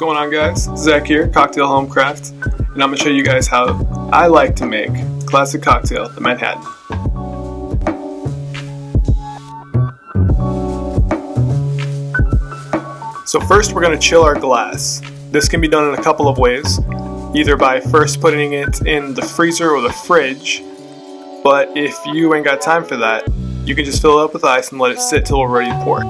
going on, guys? Zach here, Cocktail Homecraft, and I'm going to show you guys how I like to make classic cocktail, the Manhattan. So first we're going to chill our glass. This can be done in a couple of ways, either by first putting it in the freezer or the fridge, but if you ain't got time for that, you can just fill it up with ice and let it sit till we're ready to pour.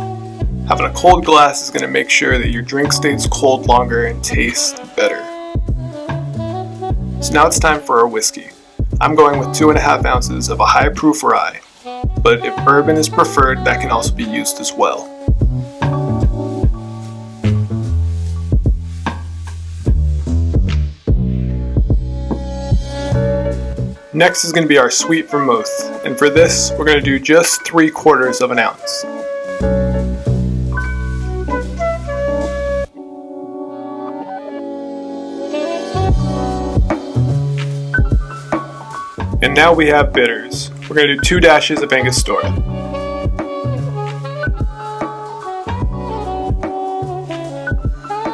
Having a cold glass is going to make sure that your drink stays cold longer and tastes better. So now it's time for our whiskey. I'm going with 2.5 ounces of a high proof rye, but if bourbon is preferred, that can also be used as well. Next is going to be our sweet vermouth, and for this we're going to do just 3/4 of an ounce. And now we have bitters. We're going to do 2 dashes of Angostura.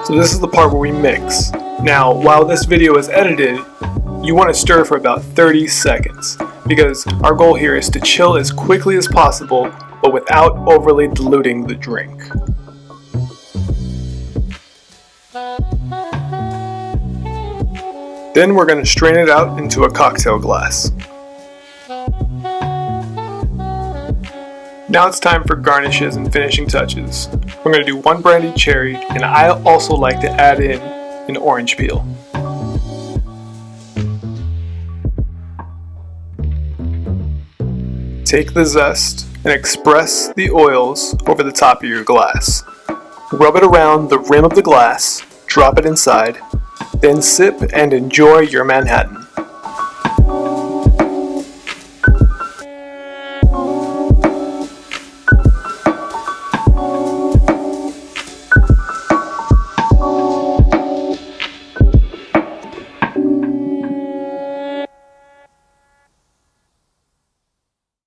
So this is the part where we mix. Now, while this video is edited, you want to stir for about 30 seconds, because our goal here is to chill as quickly as possible, but without overly diluting the drink. Then we're going to strain it out into a cocktail glass. Now it's time for garnishes and finishing touches. We're going to do 1 brandied cherry, and I also like to add in an orange peel. Take the zest and express the oils over the top of your glass. Rub it around the rim of the glass, drop it inside, then sip and enjoy your Manhattan.